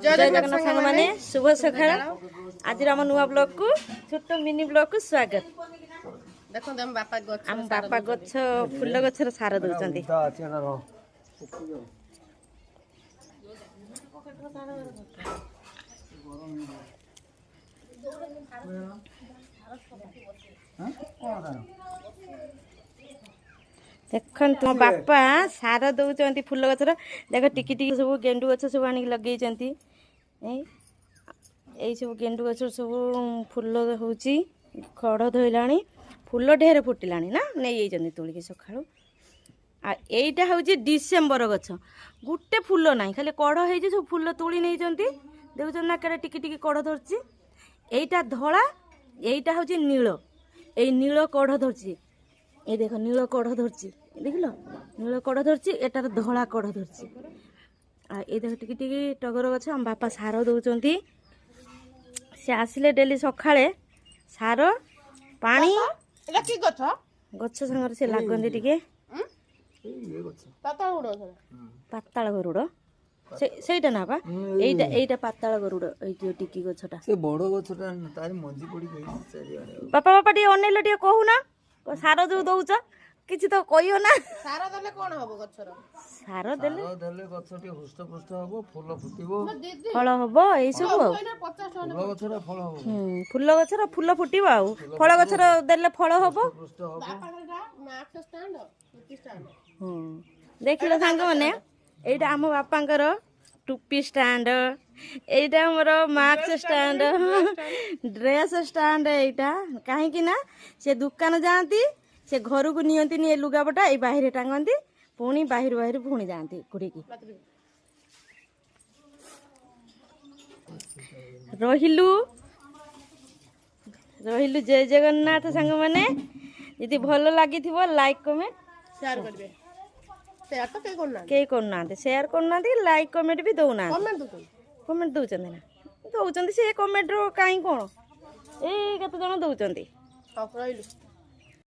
जय जगन्नाथ सांग माने शुभ सकाळ आज आम नुआ ब्लॉग को छोट मिनी ब्लॉग को स्वागत। देखो हम बापा गछ फूल गछर सार दउचंदी। देखन तुम बापा सार दउचंती फूल गछर देख टिकी टिकी सब गेंडू गछ सब आनी लगेइचंती ए सब गेंडू गछ सब फूल होउची खड़ धोइलाणी फूल ढेर फुटिलाणी ना नहीं जाइचंती तोलिके सखाळु आ एइटा होउची डिसेंबर गछ गुटे फूल नाही खाली कड़ हेइची सब फूल तोली नहीं जंती देखुचन ना केडे टिकी टिकी कड़ धरची एइटा धळा एइटा होउची नीळ ए नीळ कड़ धरची ए देखो नीळ कड़ धरची देखिल नील कड़ धरची एटार धला कड़ धरची आ ए देख टिकी टिकी टगर गछ हम बापा सार दउचंती से आसिले डेली सखाळे सार पानी एला की गछ गछ संगर से लागंदी टिके पाताळ गरुड सेटा ना बा एइटा एइटा पाताळ गरुड एइटी टिकी गछटा से बड़ो गछटा तारी मंजी पड़ी गई चारि आड़े बापा बापा टी अनेले टी कहू ना सार जो दउच किछि तो कहियो ना सार देले कोन हबो गछर सार देले धरले गछटी हुष्ट पुष्ट हबो फूल फुटिबो फल हबो एई सब फूल गछरा फल हबो फूल गछर फूल फुटिबो आ फल गछर देले फल हबो पुष्ट हबो मार्क्स स्टैंड स्टैंड देखिलो सांग माने एइटा हम बापांकर टुपी स्टैंड एइटा हमर मार्क्स स्टैंड ड्रेस स्टैंड एइटा काहे कि ना से दुकान जांती से घर को नियंती नि लुगापटा ए बाहिर टांगंती पुणी बाहिर बाहिर पुणी जांती कुड़ीकी रहिलु रहिलु जय जगन्नाथ सांग माने यदि भल लागिथिबो लाइक कमेंट शेयर करबे शेयर तो के करना शेयर करना लाइक कमेंट भी दौना कमेंट दो कमेंट दौरान ना दौरान से कमेंट रो कहीं कौन ए केते जन दौरान रहिलु।